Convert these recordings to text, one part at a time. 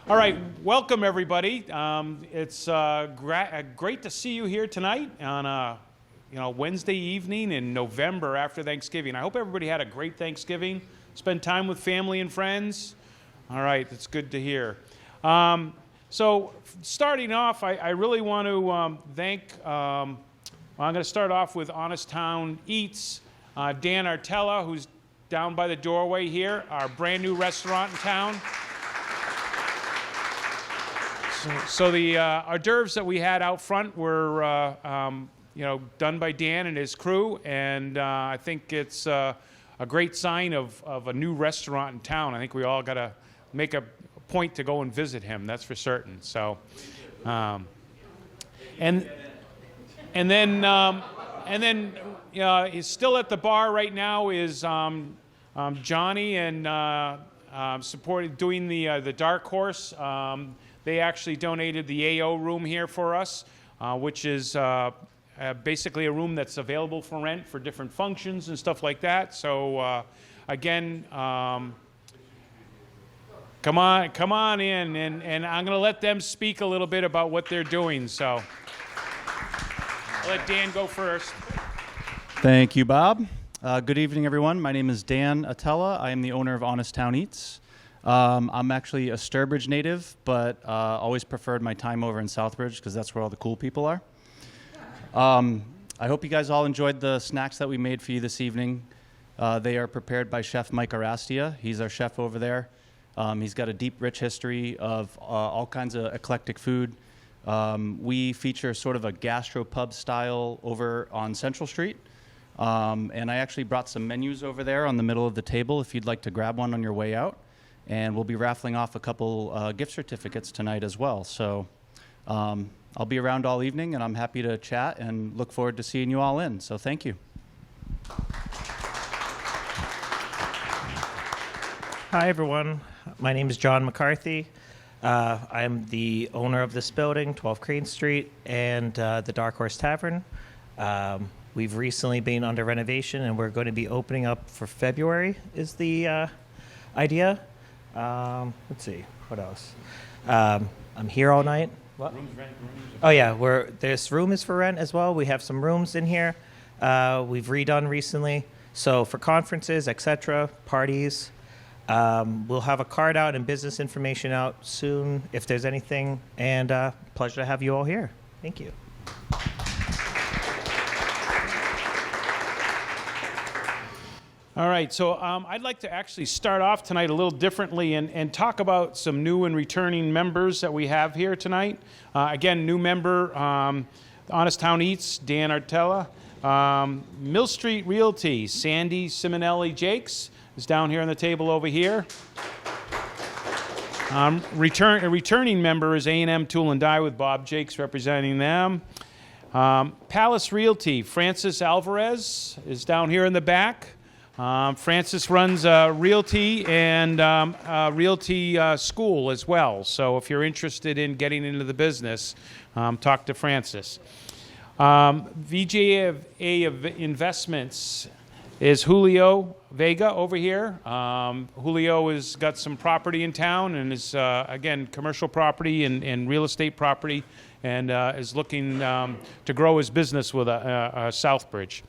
All right, welcome everybody. It's great to see you here tonight on a Wednesday evening in November after Thanksgiving. I hope everybody had a great Thanksgiving. Spend time with family and friends. All right, that's good to hear. So starting off, I really want to thank. I'm going to start off with Honest Town Eats. Dan Artella, who's down by the doorway here, our brand new restaurant in town. So the hors d'oeuvres that we had out front were, done by Dan and his crew, and I think it's a great sign of a new restaurant in town. I think we all got to make a point to go and visit him. That's for certain. So, and then he's still at the bar right now is Johnny and doing the Darkhorse. They actually donated the AO room here for us, which is basically a room that's available for rent for different functions and stuff like that. So again, come on in, and I'm going to let them speak a little bit about what they're doing. So I'll let Dan go first. Thank you, Bob. Good evening, everyone. My name is Dan Atella. I am the owner of Honest Town Eats. I'm actually a Southbridge native, but always preferred my time over in Southbridge because that's where all the cool people are. I hope you guys all enjoyed the snacks that we made for you this evening. They are prepared by Chef Mike Arastia. He's our chef over there. He's got a deep, rich history of all kinds of eclectic food. We feature sort of a gastropub style over on Central Street. And I actually brought some menus over there on the middle of the table if you'd like to grab one on your way out. And we'll be raffling off a couple gift certificates tonight as well. So I'll be around all evening, and I'm happy to chat and look forward to seeing you all in. So thank you. Hi, everyone. My name is John McCarthy. I'm the owner of this building, 12 Crane Street, and the Darkhorse Tavern. We've recently been under renovation, and we're going to be opening up for February is the idea. Let's see, what else? I'm here all night. What? Oh yeah, this room is for rent as well. We have some rooms in here. We've redone recently. So for conferences, etc., parties, we'll have a card out and business information out soon if there's anything. And pleasure to have you all here. Thank you. All right, so I'd like to actually start off tonight a little differently and talk about some new and returning members that we have here tonight. Again, new member, Honest Town Eats, Dan Artella. Mill Street Realty, Sandy Simonelli Jakes is down here on the table over here. A returning member is A&M Tool and Die with Bob Jakes representing them. Palace Realty, Francis Alvarez is down here in the back. Francis runs realty and realty school as well. So if you're interested in getting into the business, talk to Francis. VJA Investments is Julio Vega over here. Julio has got some property in town and is, again, commercial property and real estate property, and is looking to grow his business with Southbridge.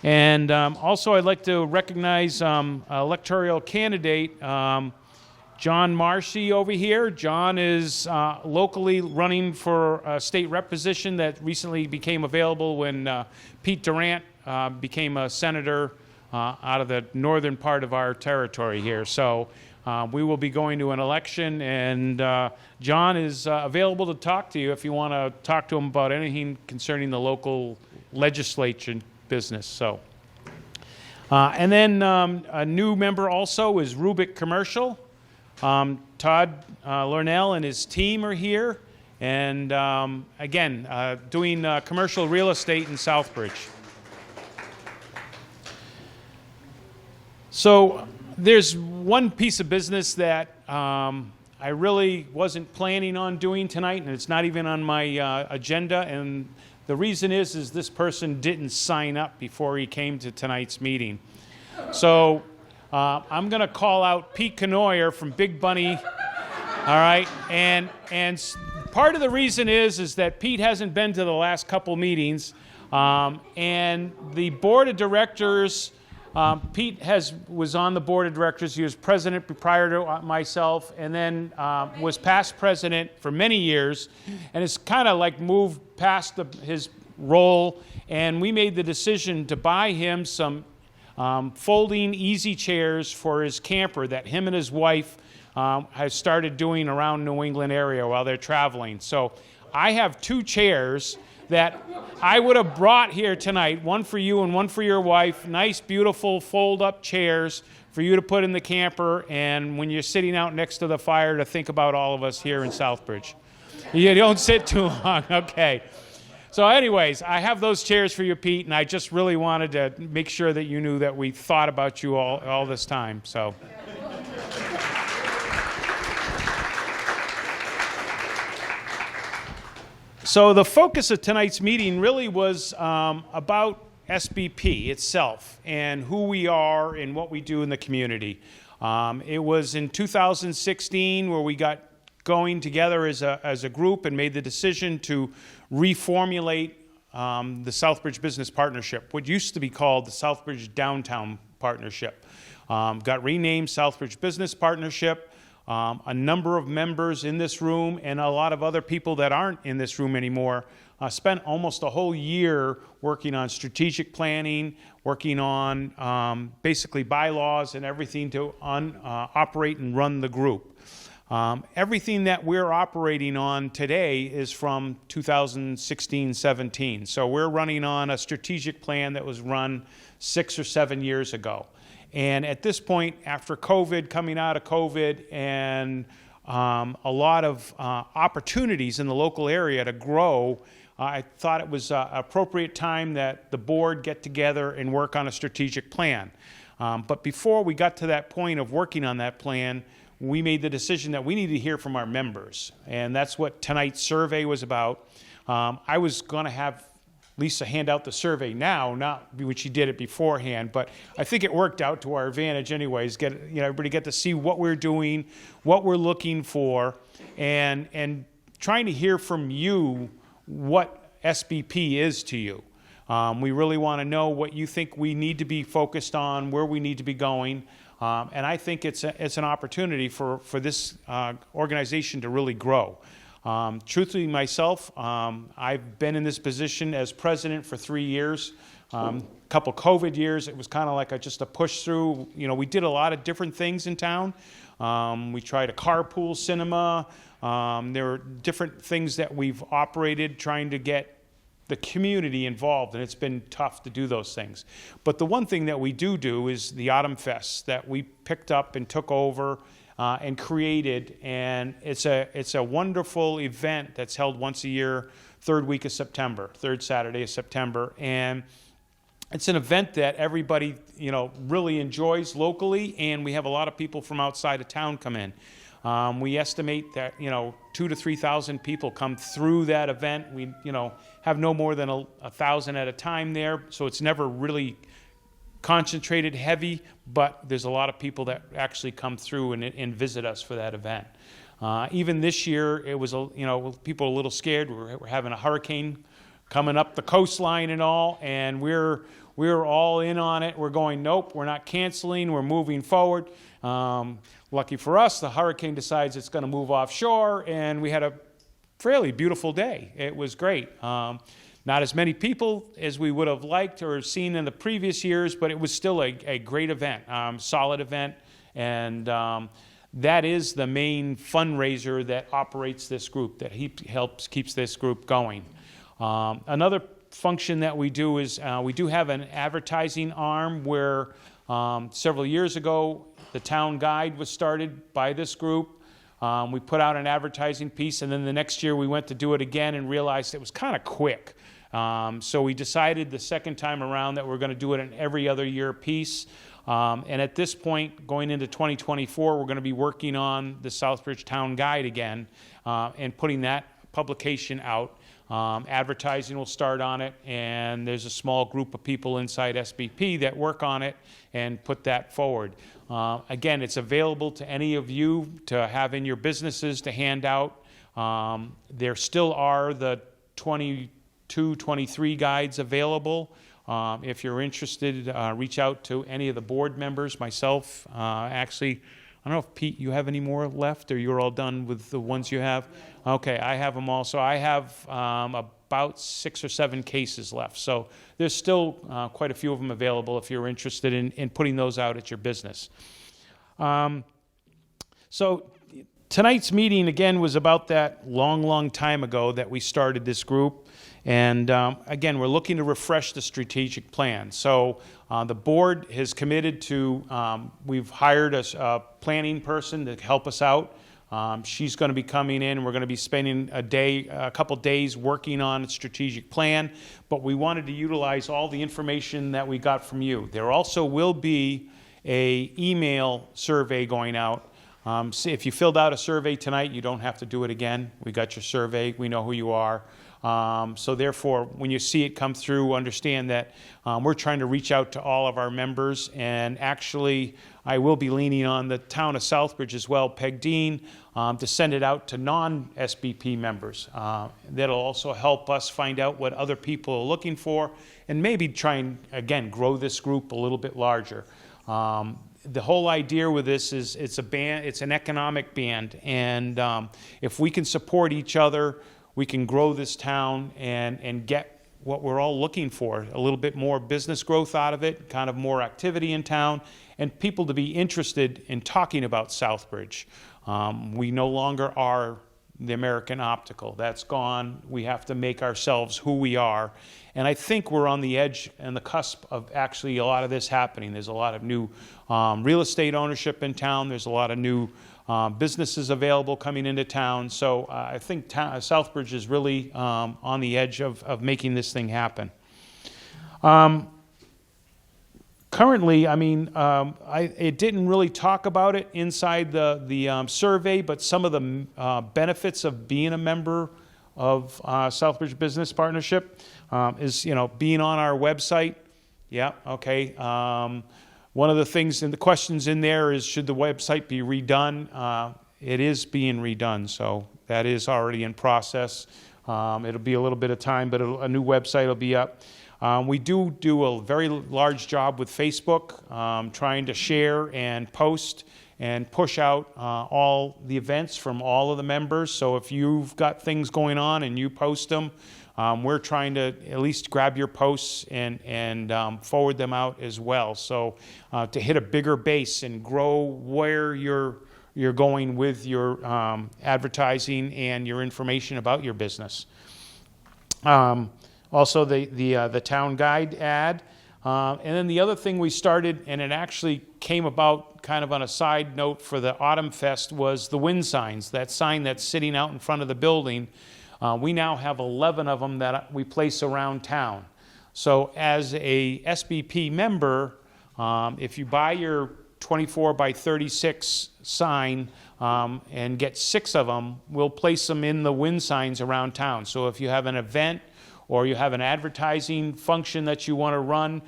And also I'd like to recognize electoral candidate John Marcy over here. John is locally running for a state rep position that recently became available when Pete Durant became a senator out of the northern part of our territory here. So we will be going to an election, and John is available to talk to you if you want to talk to him about anything concerning the local legislature business. So, and then a new member also is Rubik Commercial. Todd Lornell and his team are here, and again, doing commercial real estate in Southbridge. So there's one piece of business that I really wasn't planning on doing tonight, and it's not even on my agenda, and the reason is this person didn't sign up before he came to tonight's meeting. So I'm going to call out Pete Canoyer from Big Bunny All right, and part of the reason is that Pete hasn't been to the last couple meetings, and the board of directors. Pete was on the board of directors. He was president prior to myself, and then was past president for many years, and has kind of like moved past his role. And we made the decision to buy him some folding easy chairs for his camper that him and his wife has started doing around New England area while they're traveling. So I have 2 chairs that I would have brought here tonight, one for you and one for your wife. Nice, beautiful, fold-up chairs for you to put in the camper, and when you're sitting out next to the fire, to think about all of us here in Southbridge. You don't sit too long, okay. So anyways, I have those chairs for you, Pete, and I just really wanted to make sure that you knew that we thought about you all this time, so. So the focus of tonight's meeting really was about SBP itself and who we are and what we do in the community. It was in 2016 where we got going together as a group and made the decision to reformulate the Southbridge Business Partnership, what used to be called the Southbridge Downtown Partnership. Got renamed Southbridge Business Partnership. A number of members in this room and a lot of other people that aren't in this room anymore spent almost a whole year working on strategic planning, working on basically bylaws and everything to operate and run the group. Everything that we're operating on today is from 2016-17. So we're running on a strategic plan that was run 6 or 7 years ago. And at this point, after COVID, coming out of COVID, and a lot of opportunities in the local area to grow, I thought it was an appropriate time that the board get together and work on a strategic plan. But before we got to that point of working on that plan, we made the decision that we needed to hear from our members. And that's what tonight's survey was about. I was going to have Lisa hand out the survey now, not when she did it beforehand, but I think it worked out to our advantage anyways. Everybody get to see what we're doing, what we're looking for, and trying to hear from you what SBP is to you. We really want to know what you think we need to be focused on, where we need to be going, and I think it's an opportunity for this organization to really grow. Truthfully, myself, I've been in this position as president for 3 years. A couple COVID years, it was kind of like just a push through. We did a lot of different things in town. We tried a carpool cinema. There were different things that we've operated trying to get the community involved, and it's been tough to do those things. But the one thing that we do is the Autumn Fest that we picked up and took over and created, and it's a wonderful event that's held once a year, third Saturday of September, and it's an event that everybody really enjoys locally, and we have a lot of people from outside of town come in. We estimate that 2,000 to 3,000 people come through that event. We have no more than 1,000 at a time there, so it's never really concentrated heavy, but there's a lot of people that actually come through and visit us for that event. Even this year, it was people are a little scared. We're having a hurricane coming up the coastline and all, and we're all in on it. We're going, nope, we're not canceling. We're moving forward. Lucky for us, the hurricane decides it's going to move offshore, and we had a fairly beautiful day. It was great. Not as many people as we would have liked or seen in the previous years, but it was still a great event, solid event, and that is the main fundraiser that operates this group, that keeps this group going. Another function that we do is we do have an advertising arm where several years ago the town guide was started by this group. We put out an advertising piece, and then the next year we went to do it again and realized it was kind of quick. So we decided the second time around that we're going to do it an every other year piece. And at this point, going into 2024, we're going to be working on the Southbridge Town Guide again and putting that publication out. Advertising will start on it, and there's a small group of people inside SBP that work on it and put that forward. Again, it's available to any of you to have in your businesses to hand out. There still are the 22, 23 guides available. If you're interested, reach out to any of the board members, myself. Actually, I don't know if, Pete, you have any more left, or you're all done with the ones you have? Okay, I have them all. So I have about 6 or 7 cases left. So there's still quite a few of them available if you're interested in putting those out at your business. So tonight's meeting, again, was about that long time ago that we started this group. And again, we're looking to refresh the strategic plan. So the board has committed to, we've hired a planning person to help us out. She's going to be coming in, and we're going to be spending a couple days working on a strategic plan. But we wanted to utilize all the information that we got from you. There also will be an email survey going out. So if you filled out a survey tonight, you don't have to do it again. We got your survey. We know who you are. So therefore, when you see it come through, understand that we're trying to reach out to all of our members. And actually, I will be leaning on the town of Southbridge as well, Peg Dean, to send it out to non-SBP members. That'll also help us find out what other people are looking for, and maybe try and, again, grow this group a little bit larger. The whole idea with this is it's an economic band, and if we can support each other, we can grow this town and get what we're all looking for, a little bit more business growth out of it, kind of more activity in town, and people to be interested in talking about Southbridge. We no longer are the American Optical. That's gone. We have to make ourselves who we are. And I think we're on the edge and the cusp of actually a lot of this happening. There's a lot of new real estate ownership in town. There's a lot of new businesses available coming into town. So I think Southbridge is really on the edge of making this thing happen. Currently, I mean, it didn't really talk about it inside the survey, but some of the benefits of being a member of Southbridge Business Partnership is, being on our website. Yeah, okay. One of the things and the questions in there is, should the website be redone? It is being redone, so that is already in process. It'll be a little bit of time, but a new website will be up. We do a very large job with Facebook, trying to share and post and push out all the events from all of the members. So if you've got things going on and you post them, we're trying to at least grab your posts and forward them out as well. So to hit a bigger base and grow where you're going with your advertising and your information about your business. Also the town guide ad. And then the other thing we started, and it actually came about kind of on a side note for the Autumn Fest, was the wind signs. That sign that's sitting out in front of the building. We now have 11 of them that we place around town. So as a SBP member, if you buy your 24 by 36 sign and get 6 of them, we'll place them in the wind signs around town. So if you have an event or you have an advertising function that you want to run,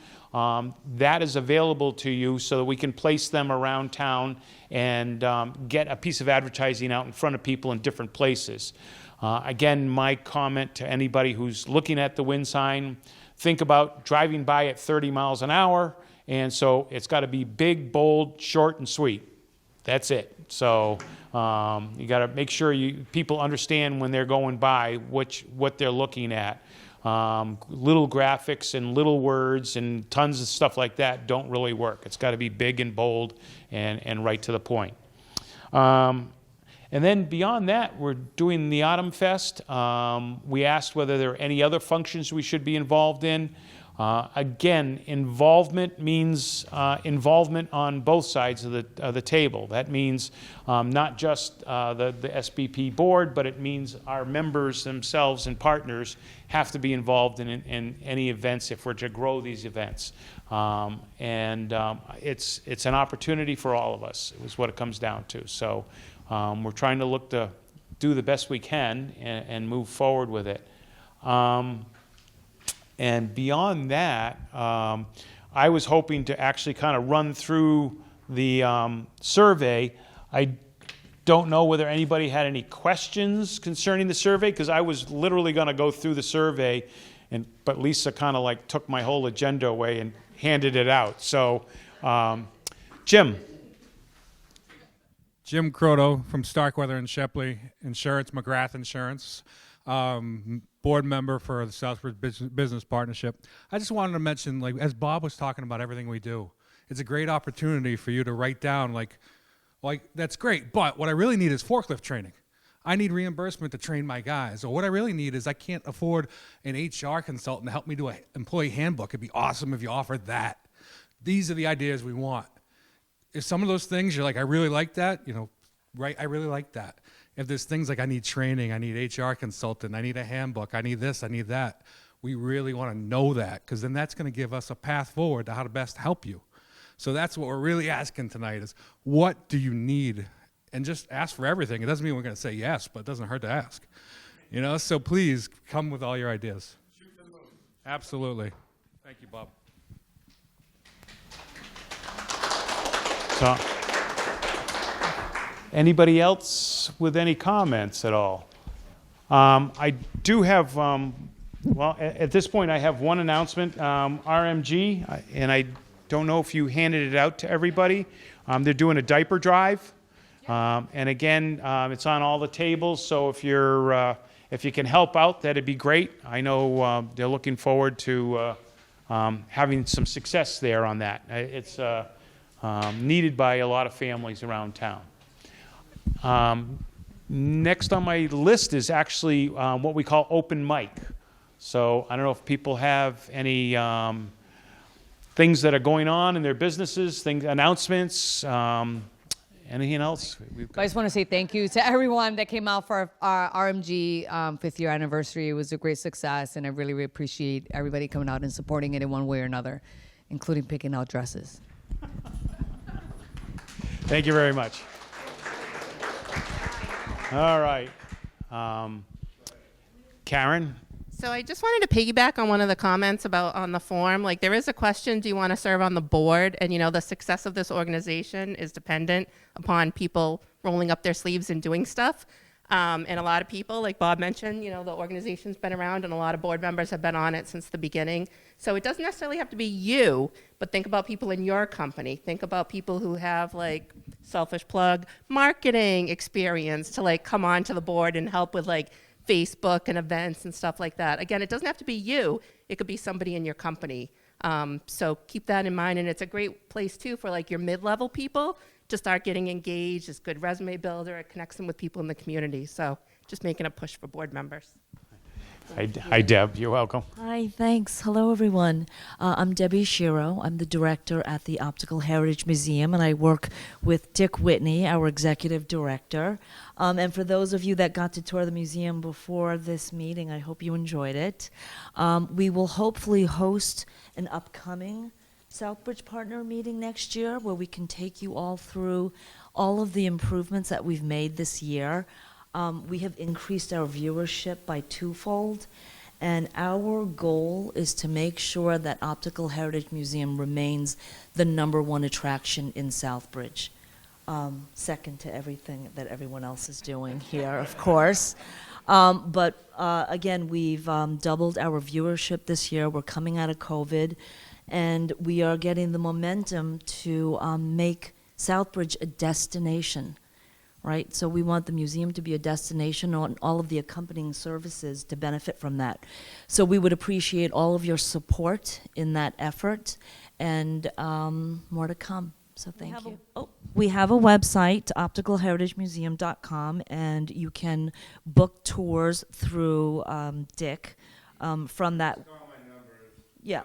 that is available to you so that we can place them around town and get a piece of advertising out in front of people in different places. Again, my comment to anybody who's looking at the wind sign, think about driving by at 30 miles an hour, and so it's got to be big, bold, short, and sweet. That's it. So you got to make sure people understand when they're going by what they're looking at. Little graphics and little words and tons of stuff like that don't really work. It's got to be big and bold and right to the point. And then beyond that, we're doing the Autumn Fest. We asked whether there are any other functions we should be involved in. Again, involvement means involvement on both sides of the table. That means not just the SBP board, but it means our members themselves and partners have to be involved in any events if we're to grow these events. It's an opportunity for all of us, is what it comes down to. So we're trying to look to do the best we can and move forward with it. And beyond that, I was hoping to actually kind of run through the survey. I don't know whether anybody had any questions concerning the survey, because I was literally going to go through the survey, but Lisa kind of like took my whole agenda away and handed it out. So, Jim. Jim Coto from Starkweather and Shepley Insurance, McGrath Insurance, board member for the Southbridge Business Partnership. I just wanted to mention, like, as Bob was talking about everything we do, it's a great opportunity for you to write down, like that's great, but what I really need is forklift training. I need reimbursement to train my guys. Or what I really need is I can't afford an HR consultant to help me do an employee handbook. It'd be awesome if you offered that. These are the ideas we want. If some of those things you're like, I really like that, right, I really like that. If there's things like I need training, I need HR consultant, I need a handbook, I need this, I need that, we really want to know that, because then that's going to give us a path forward to how to best help you. So that's what we're really asking tonight is, what do you need? And just ask for everything. It doesn't mean we're going to say yes, but it doesn't hurt to ask. So please come with all your ideas. Shoot the moon. Absolutely. Thank you, Bob. So, anybody else with any comments at all? I do have, well, at this point, I have one announcement. RMG, and I don't know if you handed it out to everybody. They're doing a diaper drive. And again, it's on all the tables, so if you can help out, that'd be great. I know they're looking forward to having some success there on that. It's needed by a lot of families around town. Next on my list is actually what we call open mic. So I don't know if people have any things that are going on in their businesses, announcements, anything else? I just want to say thank you to everyone that came out for our RMG 5th year anniversary. It was a great success, and I really, really appreciate everybody coming out and supporting it in one way or another, including picking out dresses. Thank you very much. All right. Karen? So I just wanted to piggyback on one of the comments about on the form. Like, there is a question, do you want to serve on the board? And, the success of this organization is dependent upon people rolling up their sleeves and doing stuff. And a lot of people, like Bob mentioned, the organization's been around and a lot of board members have been on it since the beginning. So it doesn't necessarily have to be you, but think about people in your company. Think about people who have, like, selfish plug, marketing experience to, like, come on to the board and help with, like, Facebook and events and stuff like that. Again, it doesn't have to be you. It could be somebody in your company. So keep that in mind. And it's a great place, too, for, like, your mid-level people to start getting engaged. It's a good resume builder. It connects them with people in the community. So just making a push for board members. Hi, Deb. You're welcome. Hi, thanks. Hello, everyone. I'm Debbie Shiro. I'm the director at the Optical Heritage Museum, and I work with Dick Whitney, our executive director. And for those of you that got to tour the museum before this meeting, I hope you enjoyed it. We will hopefully host an upcoming Southbridge partner meeting next year where we can take you all through all of the improvements that we've made this year. We have increased our viewership by twofold, and our goal is to make sure that Optical Heritage Museum remains the #1 attraction in Southbridge, second to everything that everyone else is doing here, of course. But again, we've doubled our viewership this year. We're coming out of COVID, and we are getting the momentum to make Southbridge a destination. Right, so we want the museum to be a destination and all of the accompanying services to benefit from that. So we would appreciate all of your support in that effort, and more to come. So thank you. We have a website, opticalheritagemuseum.com, and you can book tours through Dick from that. Yeah.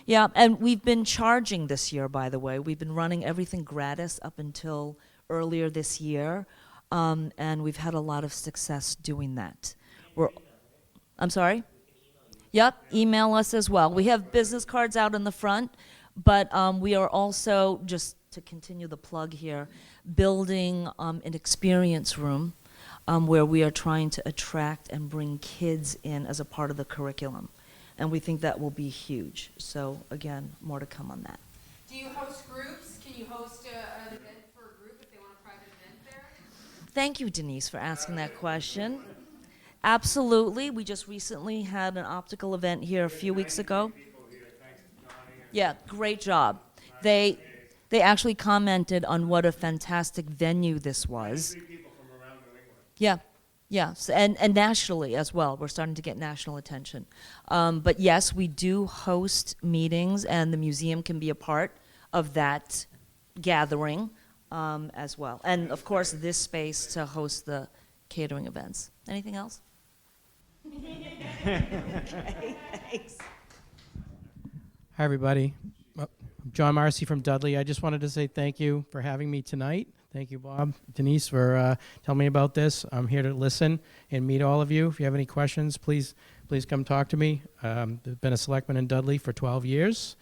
Yeah, and we've been charging this year, by the way. We've been running everything gratis up until earlier this year, and we've had a lot of success doing that. I'm sorry? Yep, email us as well. We have business cards out in the front, but we are also, just to continue the plug here, building an experience room where we are trying to attract and bring kids in as a part of the curriculum. And we think that will be huge. So again, more to come on that. Do you host groups? Can you host an event for a group if they want a private event there? Thank you, Denise, for asking that question. Absolutely. We just recently had an optical event here a few weeks ago. Yeah, great job. They actually commented on what a fantastic venue this was. Yeah. Yes, and nationally as well. We're starting to get national attention. But yes, we do host meetings, and the museum can be a part of that gathering as well. And of course, this space to host the catering events. Anything else? Okay, thanks. Hi, everybody. I'm John Marcy from Dudley. I just wanted to say thank you for having me tonight. Thank you, Bob, Denise, for telling me about this. I'm here to listen and meet all of you. If you have any questions, please come talk to me. I've been a selectman in Dudley for 12 years,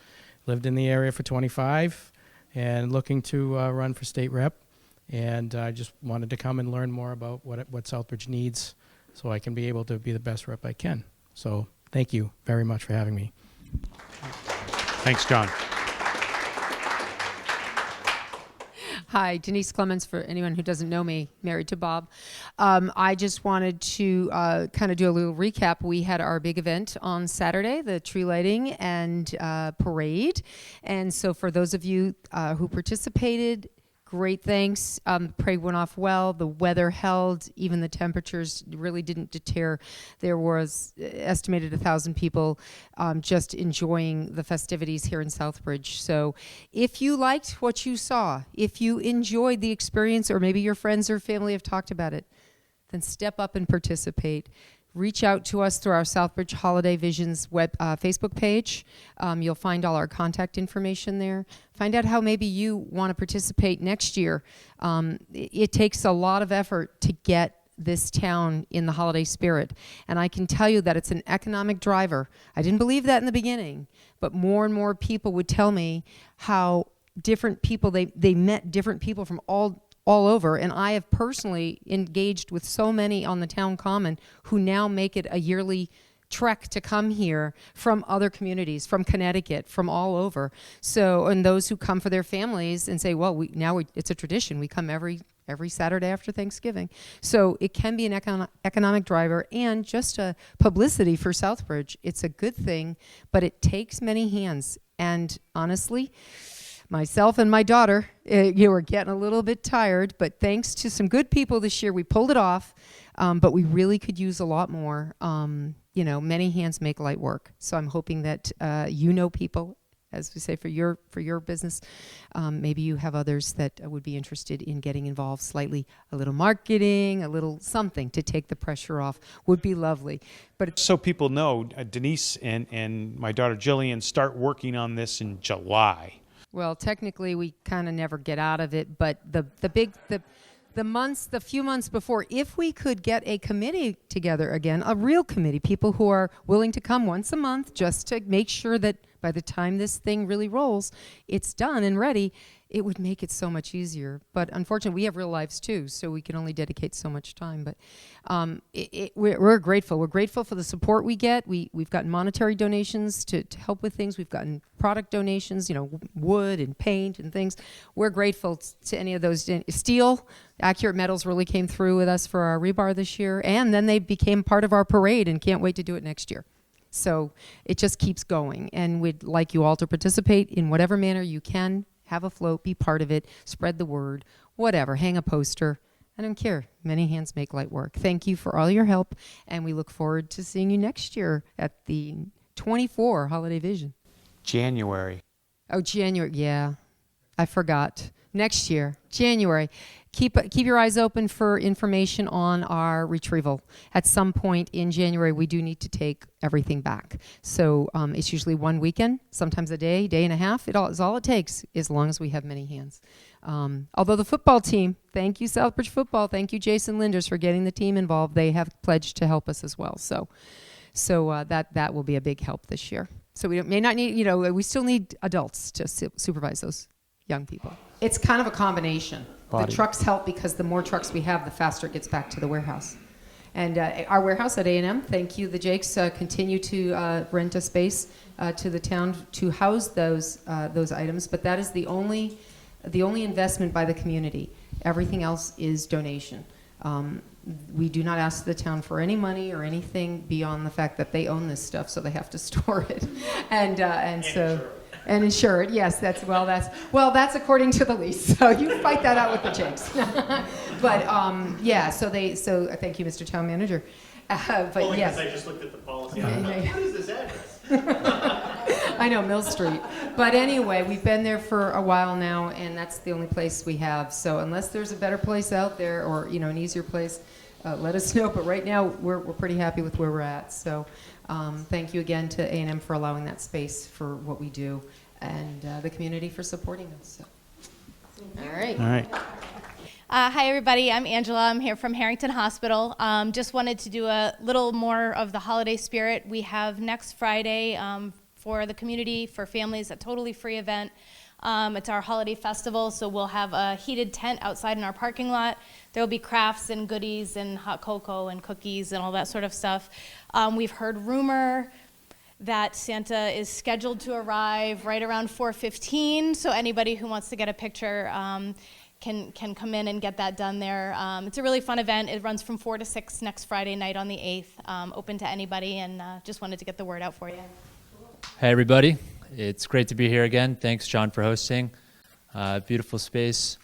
lived in the area for 25, and looking to run for state rep. And I just wanted to come and learn more about what Southbridge needs so I can be able to be the best rep I can. So thank you very much for having me. Thanks, John. Hi, Denise Clemens, for anyone who doesn't know me, married to Bob. I just wanted to kind of do a little recap. We had our big event on Saturday, the tree lighting and parade. And so for those of you who participated, great thanks. The parade went off well. The weather held. Even the temperatures really didn't deter. There was estimated 1,000 people just enjoying the festivities here in Southbridge. So if you liked what you saw, if you enjoyed the experience, or maybe your friends or family have talked about it, then step up and participate. Reach out to us through our Southbridge Holiday Visions Facebook page. You'll find all our contact information there. Find out how maybe you want to participate next year. It takes a lot of effort to get this town in the holiday spirit. And I can tell you that it's an economic driver. I didn't believe that in the beginning, but more and more people would tell me how different people, they met different people from all over, and I have personally engaged with so many on the town common who now make it a yearly trek to come here from other communities, from Connecticut, from all over. So, and those who come for their families and say, well, it's a tradition. We come every Saturday after Thanksgiving. So it can be an economic driver and just a publicity for Southbridge. It's a good thing, but it takes many hands. And honestly, myself and my daughter, you were getting a little bit tired, but thanks to some good people this year, we pulled it off. But we really could use a lot more. Many hands make light work. So I'm hoping that people, as we say, for your business, maybe you have others that would be interested in getting involved slightly. A little marketing, a little something to take the pressure off would be lovely. But So people know, Denise and my daughter Jillian start working on this in July. well, technically, we kind of never get out of it. But the few months before, if we could get a committee together again, a real committee, people who are willing to come once a month just to make sure that by the time this thing really rolls, it's done and ready, it would make it so much easier. But unfortunately, we have real lives too, so we can only dedicate so much time. But we're grateful. We're grateful for the support we get. We've gotten monetary donations to help with things. We've gotten product donations, wood and paint and things. We're grateful to any of those. Steel, Accurate Metals really came through with us for our rebar this year, and then they became part of our parade and can't wait to do it next year. So it just keeps going, and we'd like you all to participate in whatever manner you can. Have a float, be part of it, spread the word, whatever, hang a poster. I don't care. Many hands make light work. Thank you for all your help, and we look forward to seeing you next year at the 24 Holiday Vision. January. Oh, January, yeah. I forgot. Next year, January. Keep your eyes open for information on our retrieval. At some point in January, we do need to take everything back. So it's usually one weekend, sometimes a day and a half. It is all it takes, as long as we have many hands. Although the football team, thank you Southbridge Football, thank you Jason Linders for getting the team involved. They have pledged to help us as well. So that will be a big help this year. So we may not need, we still need adults to supervise those young people. It's kind of a combination. body. The trucks help because the more trucks we have, the faster it gets back to the warehouse. And our warehouse at A&M, thank you, the Jakes, continue to rent a space to the town to house those items, but that is the only investment by the community. Everything else is donation. We do not ask the town for any money or anything beyond the fact that they own this stuff, so they have to store it, and so. And insure it, yes. That's according to the lease. So you fight that out with the Jakes. But yeah. So thank you, Mr. Town Manager. But only yes. I just looked at the policy. Yeah. What is this address? I know, Mill Street. But anyway, we've been there for a while now, and that's the only place we have. So unless there's a better place out there, or an easier place, let us know. But right now, we're pretty happy with where we're at. So. Thank you again to A&M for allowing that space for what we do, and the community for supporting us. So. All right. All right. Hi, everybody. I'm Angela. I'm here from Harrington Hospital. Just wanted to do a little more of the holiday spirit. We have next Friday for the community, for families, a totally free event. It's our holiday festival, so we'll have a heated tent outside in our parking lot. There will be crafts and goodies and hot cocoa and cookies and all that sort of stuff. We've heard rumor that Santa is scheduled to arrive right around 4:15, so anybody who wants to get a picture can come in and get that done there. It's a really fun event. It runs from 4 to 6 next Friday night on the 8th, open to anybody, and just wanted to get the word out for you. Hey, everybody. It's great to be here again. Thanks, John, for hosting. Beautiful space.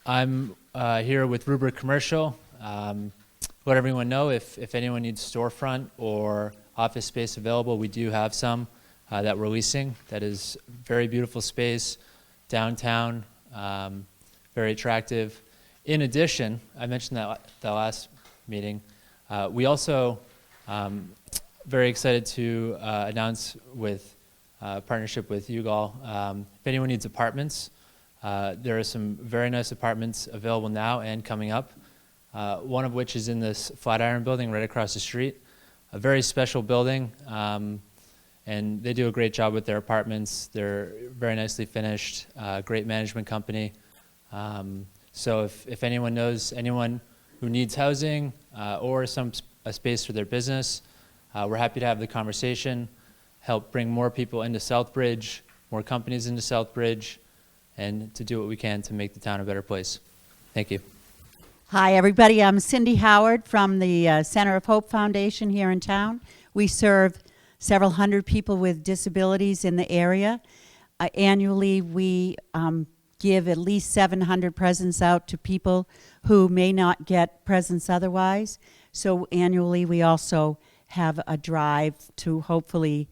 I'm here with Rubric Commercial. Let everyone know if anyone needs storefront or office space available, we do have some that we're leasing. That is very beautiful space, downtown, very attractive. In addition, I mentioned that last meeting, we also very excited to announce with partnership with Ugal. If anyone needs apartments, there are some very nice apartments available now and coming up. One of which is in this Flatiron building right across the street. A very special building, and they do a great job with their apartments. They're very nicely finished, great management company. So if anyone knows anyone who needs housing or a space for their business, we're happy to have the conversation, help bring more people into Southbridge, more companies into Southbridge, and to do what we can to make the town a better place. Thank you. Hi, everybody. I'm Cindy Howard from the Center of Hope Foundation here in town. We serve several hundred people with disabilities in the area. Annually, we give at least 700 presents out to people who may not get presents otherwise. So annually, we also have a drive to hopefully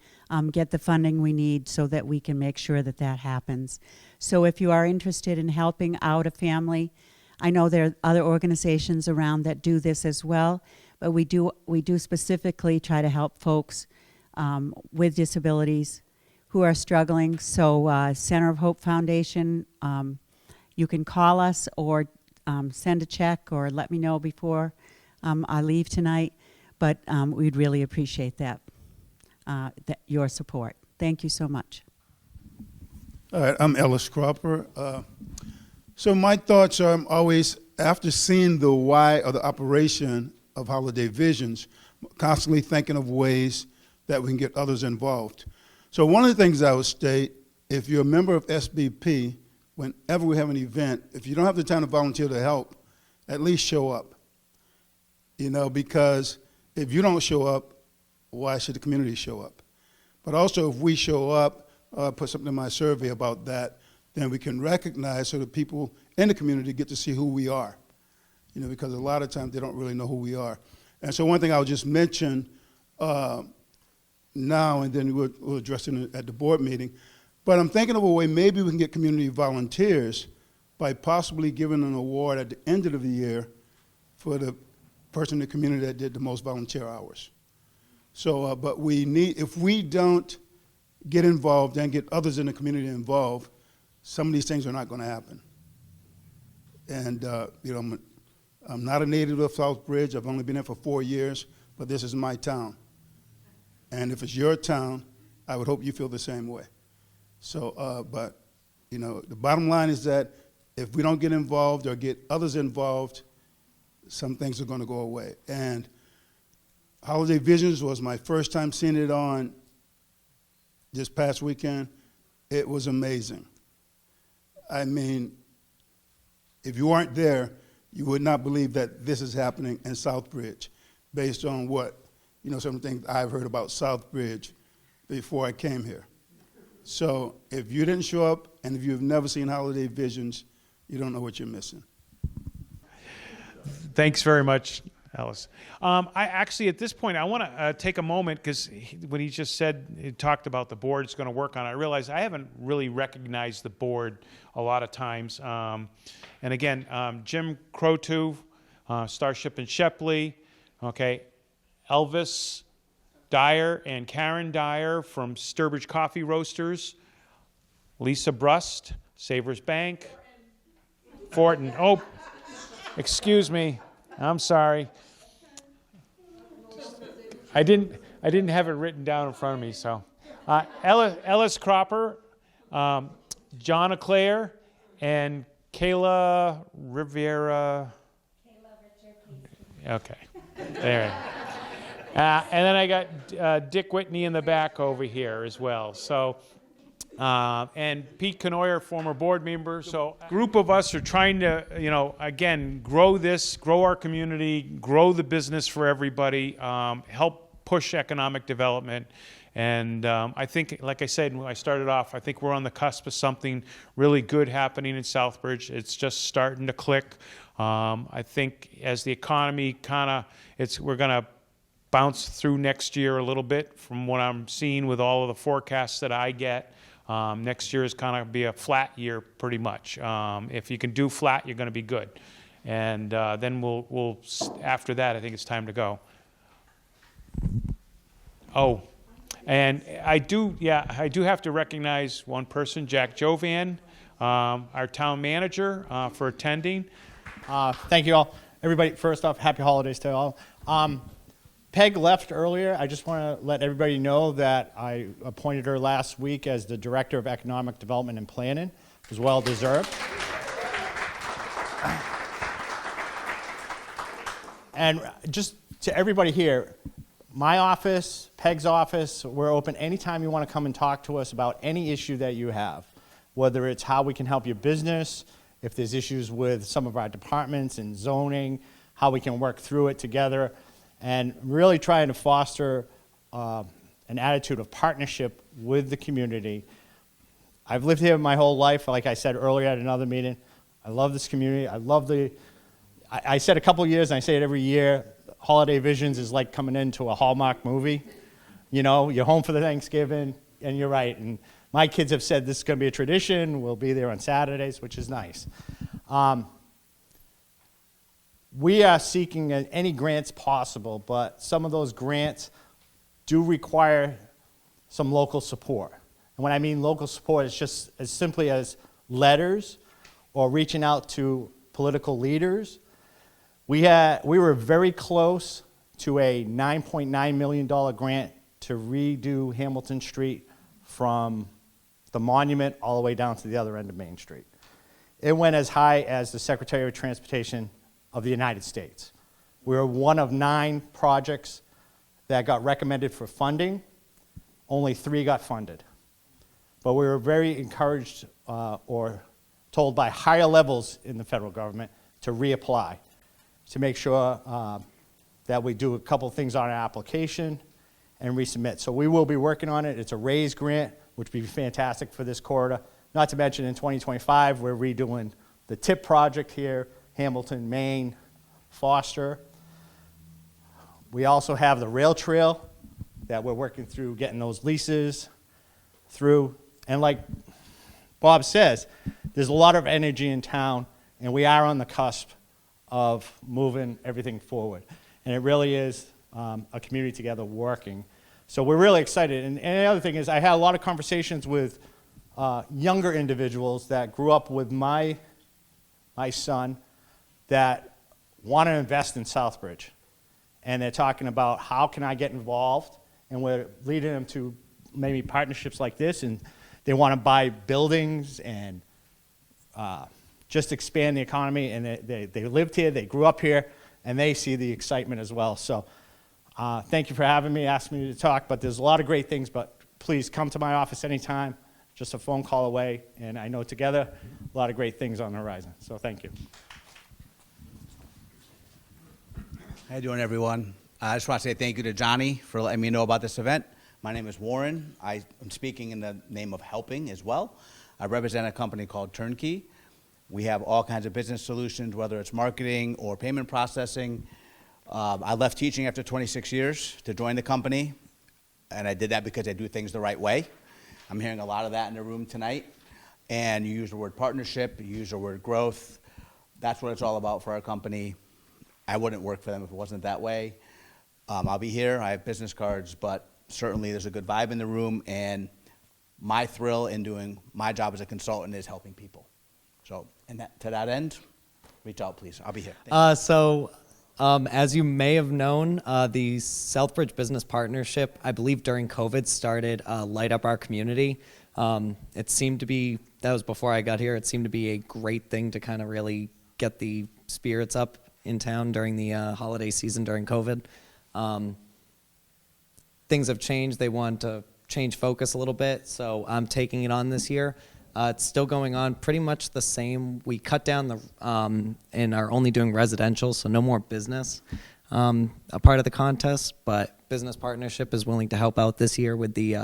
get the funding we need so that we can make sure that that happens. So if you are interested in helping out a family, I know there are other organizations around that do this as well, but we do specifically try to help folks with disabilities who are struggling. So Center of Hope Foundation, you can call us or send a check or let me know before I leave tonight, but we'd really appreciate that your support. Thank you so much. All right, I'm Ellis Cropper. So my thoughts are always, after seeing the why of the operation of Holiday Visions, constantly thinking of ways that we can get others involved. So one of the things I would state, if you're a member of SBP, whenever we have an event, if you don't have the time to volunteer to help, at least show up. Because if you don't show up, why should the community show up? But also if we show up, put something in my survey about that, then we can recognize so that people in the community get to see who we are. Because a lot of times they don't really know who we are. And so one thing I'll just mention now, and then we'll address it at the board meeting, but I'm thinking of a way maybe we can get community volunteers by possibly giving an award at the end of the year for the person in the community that did the most volunteer hours. So, but if we don't get involved and get others in the community involved, some of these things are not going to happen. And I'm not a native of Southbridge. I've only been here for 4 years, but this is my town. And if it's your town, I would hope you feel the same way. So, but the bottom line is that if we don't get involved or get others involved, some things are going to go away. And Holiday Visions was my first time seeing it on this past weekend. It was amazing. I mean, if you weren't there, you would not believe that this is happening in Southbridge based on what, some things I've heard about Southbridge before I came here. So if you didn't show up and if you've never seen Holiday Visions, you don't know what you're missing. Thanks very much, Ellis. I actually, at this point, I want to take a moment because when he just said, he talked about the board's going to work on it, I realized I haven't really recognized the board a lot of times. And again, Jim Coto, Starship and Shepley, okay, Elvis Dyer and Karen Dyer from Sturbridge Coffee Roasters, Lisa Brust, Savers Bank, Fortin. Oh, excuse me. I'm sorry. I didn't have it written down in front of me. So, Ellis Cropper, John Eclair, and Kayla Rivera. Okay, there. And then I got Dick Whitney in the back over here as well. So, and Pete Canoyer, former board member. So a group of us are trying to, again, grow our community, grow the business for everybody, help push economic development. And I think, like I said when I started off, I think we're on the cusp of something really good happening in Southbridge. It's just starting to click. I think as the economy we're going to bounce through next year a little bit from what I'm seeing with all of the forecasts that I get. Next year is kind of be a flat year pretty much. If you can do flat, you're going to be good. And then we'll after that, I think it's time to go. Oh, and I do have to recognize one person, Jack Jovan, our town manager, for attending. Thank you all. Everybody, first off, happy holidays to all. Peg left earlier. I just want to let everybody know that I appointed her last week as the Director of Economic Development and Planning. It was well deserved. And just to everybody here, my office, Peg's office, we're open anytime you want to come and talk to us about any issue that you have, whether it's how we can help your business, if there's issues with some of our departments and zoning, how we can work through it together, and really trying to foster an attitude of partnership with the community. I've lived here my whole life, like I said earlier at another meeting. I love this community. I said a couple years, and I say it every year, Holiday Visions is like coming into a Hallmark movie. You're home for the Thanksgiving, and you're right. And my kids have said this is going to be a tradition. We'll be there on Saturdays, which is nice. We are seeking any grants possible, but some of those grants do require some local support. And when I mean local support, it's just as simply as letters or reaching out to political leaders. We were very close to a $9.9 million grant to redo Hamilton Street from the monument all the way down to the other end of Main Street. It went as high as the Secretary of Transportation of the United States. We were one of 9 projects that got recommended for funding. Only 3 got funded. But we were very encouraged or told by higher levels in the federal government to reapply, to make sure that we do a couple things on our application and resubmit. So we will be working on it. It's a raised grant, which would be fantastic for this corridor. Not to mention in 2025, we're redoing the TIP project here, Hamilton, Maine, Foster. We also have the rail trail that we're working through, getting those leases through. And like Bob says, there's a lot of energy in town, and we are on the cusp of moving everything forward. And it really is a community together working. So we're really excited. And the other thing is I had a lot of conversations with younger individuals that grew up with my son that want to invest in Southbridge. And they're talking about how can I get involved, and we're leading them to maybe partnerships like this, and they want to buy buildings and just expand the economy, and they lived here, they grew up here, and they see the excitement as well. So thank you for having me, asking me to talk, but there's a lot of great things, but please come to my office anytime, just a phone call away, and I know together a lot of great things on the horizon. So thank you. How you doing, everyone? I just want to say thank you to Johnny for letting me know about this event. My name is Warren. I am speaking in the name of Helping as well. I represent a company called Turnkey. We have all kinds of business solutions, whether it's marketing or payment processing. I left teaching after 26 years to join the company, and I did that because I do things the right way. I'm hearing a lot of that in the room tonight. And you use the word partnership, you use the word growth. That's what it's all about for our company. I wouldn't work for them if it wasn't that way. I'll be here, I have business cards, but certainly there's a good vibe in the room, and my thrill in doing my job as a consultant is helping people. So, to that end, reach out, please. I'll be here. As you may have known, the Southbridge Business Partnership, I believe during COVID, started Light Up Our Community. It seemed to be, that was before I got here, it seemed to be a great thing to kind of really get the spirits up in town during the holiday season during COVID. Things have changed. They want to change focus a little bit, so I'm taking it on this year. It's still going on pretty much the same. We cut down the and are only doing residential, so no more business a part of the contest, but Business Partnership is willing to help out this year with the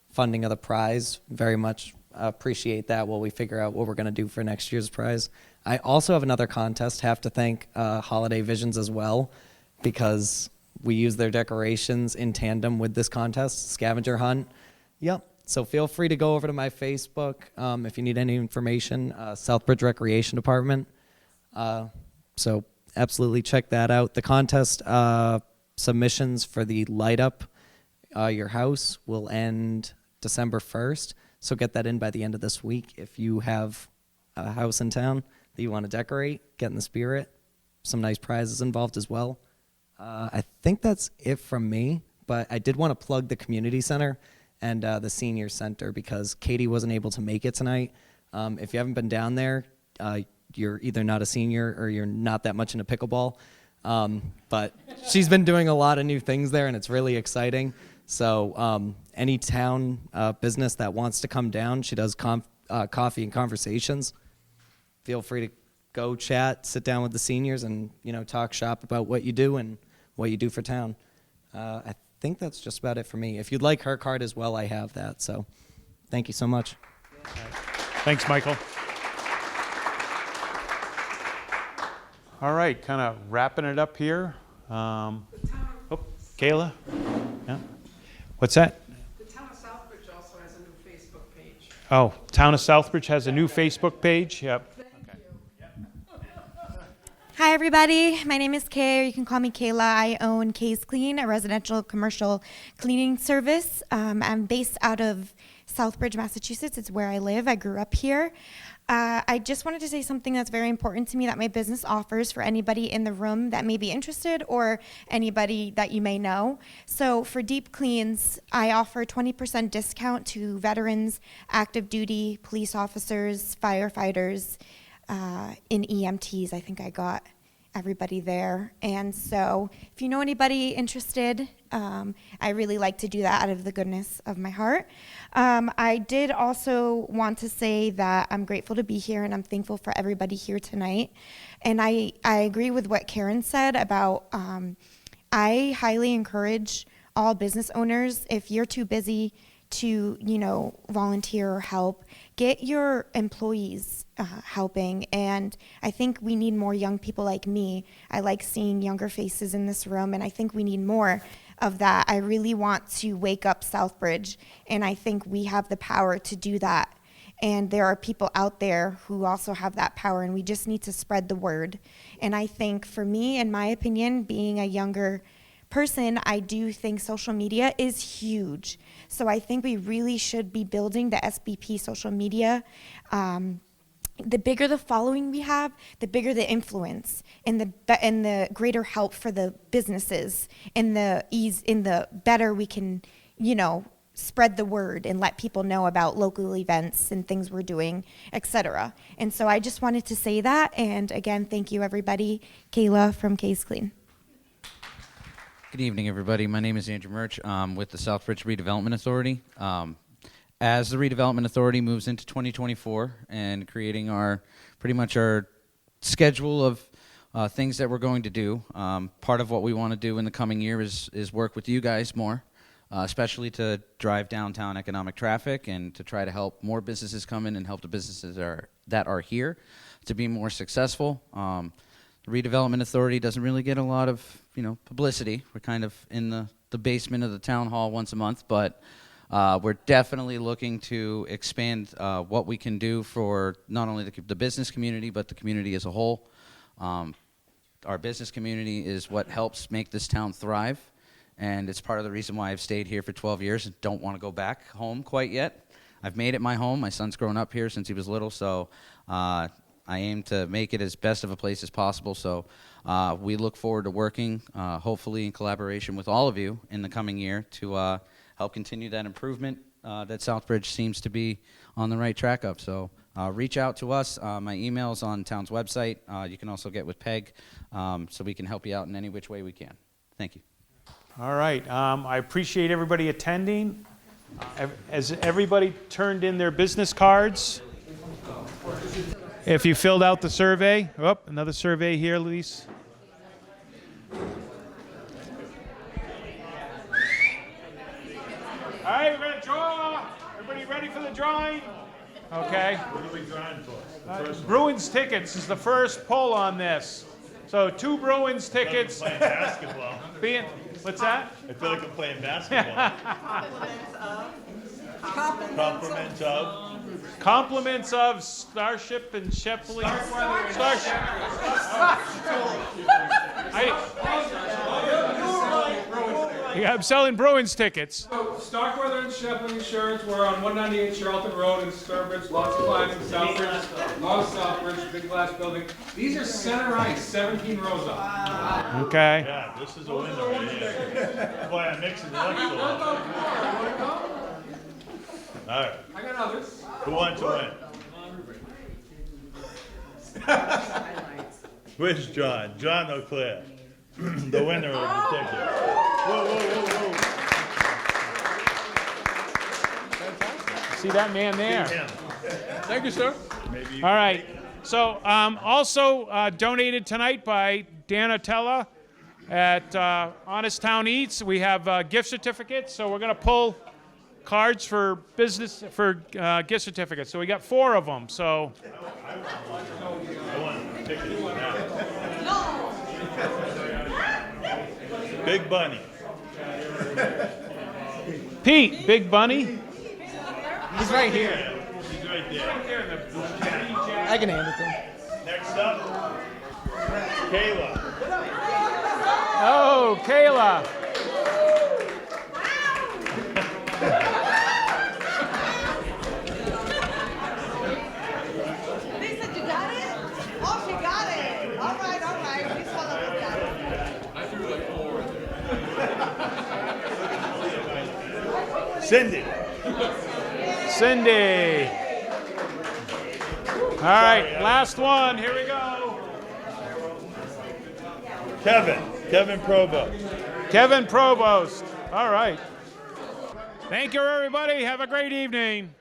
funding of the prize. Very much appreciate that while we figure out what we're going to do for next year's prize. I also have another contest. Have to thank Holiday Visions as well, because we use their decorations in tandem with this contest, scavenger hunt. Yep. So feel free to go over to my Facebook if you need any information, Southbridge Recreation Department. So absolutely check that out. The contest submissions for the Light Up Your House will end December 1st. So get that in by the end of this week. If you have a house in town that you want to decorate, get in the spirit. Some nice prizes involved as well. I think that's it from me, but I did want to plug the community center and the senior center because Katie wasn't able to make it tonight. If you haven't been down there, you're either not a senior or you're not that much into pickleball. But she's been doing a lot of new things there, and it's really exciting. So any town business that wants to come down, she does coffee and conversations. Feel free to go chat, sit down with the seniors, and talk shop about what you do and what you do for town. I think that's just about it for me. If you'd like her card as well, I have that. So thank you so much. Thanks, Michael. All right, kind of wrapping it up here. Kayla? Yeah. What's that? The town of Southbridge also has a new Facebook page. Oh, Town of Southbridge has a new Facebook page? Yep. Hi, everybody. My name is Kay, or you can call me Kayla. I own KClean, a residential commercial cleaning service. I'm based out of Southbridge, Massachusetts. It's where I live. I grew up here. I just wanted to say something that's very important to me that my business offers for anybody in the room that may be interested or anybody that you may know. So for deep cleans, I offer 20% discount to veterans, active duty, police officers, firefighters, in EMTs. I think I got everybody there. And so if you know anybody interested, I really like to do that out of the goodness of my heart. I did also want to say that I'm grateful to be here and I'm thankful for everybody here tonight. And I agree with what Karen said about, I highly encourage all business owners, if you're too busy to, volunteer or help, get your employees helping. And I think we need more young people like me. I like seeing younger faces in this room, and I think we need more of that. I really want to wake up Southbridge, and I think we have the power to do that. And there are people out there who also have that power, and we just need to spread the word. And I think for me, in my opinion, being a younger person, I do think social media is huge. So I think we really should be building the SBP social media. The bigger the following we have, the bigger the influence and the greater help for the businesses and the better we can, spread the word and let people know about local events and things we're doing, etc. And so I just wanted to say that. And again, thank you, everybody. Kayla from KClean. Good evening, everybody. My name is Andrew Murch with the Southbridge Redevelopment Authority. As the Redevelopment Authority moves into 2024 and creating pretty much our schedule of things that we're going to do, part of what we want to do in the coming year is work with you guys more. Especially to drive downtown economic traffic and to try to help more businesses come in and help the businesses that are here to be more successful. The Redevelopment Authority doesn't really get a lot of publicity. We're kind of in the basement of the town hall once a month, but we're definitely looking to expand what we can do for not only the business community but the community as a whole. Our business community is what helps make this town thrive. And it's part of the reason why I've stayed here for 12 years and don't want to go back home quite yet. I've made it my home. My son's grown up here since he was little, so I aim to make it as best of a place as possible. So we look forward to working, hopefully in collaboration with all of you in the coming year to help continue that improvement that Southbridge seems to be on the right track of. So reach out to us. My email's on town's website. You can also get with Peg so we can help you out in any which way we can. Thank you. All right. I appreciate everybody attending. Has everybody turned in their business cards? If you filled out the survey. Oh, another survey here, Luis. All right, we're going to draw. Everybody ready for the drawing? Okay. What are we drawing for? Bruins tickets is the first poll on this. So 2 Bruins tickets. Playing basketball. What's that? I feel like I'm playing basketball. Compliments of Starship and Shepley. Starship. Yeah, I'm selling Bruins tickets. Starkweather and Shepley Insurance. We're on 198 Charlton Road in Sturbridge. Lots of clients in Southbridge. A lot of Southbridge, big glass building. These are center ice, 17 rows up. Okay. Yeah, this is a winner right here. Boy, I'm mixing it up so well. All right. I got others. Who wants to win? Where's John? John O'Clair, the winner of the ticket. Whoa, whoa, whoa, whoa. See that man there? Thank you, sir. All right. So also donated tonight by Dan Atella at Honest Town Eats. We have gift certificates, so we're going to pull cards for gift certificates. So we got 4 of them. So I want tickets now. Big Bunny. Pete, Big Bunny. He's right here. He's right there. I can hand it to him. Next up, Kayla. Oh, Kayla. Lisa, you got it? Oh, she got it. All right, all right. This one of us got it. I threw like 4 Cindy. Cindy. All right, last one. Here we go. Kevin Provost. Kevin Provost. All right. Thank you, everybody. Have a great evening.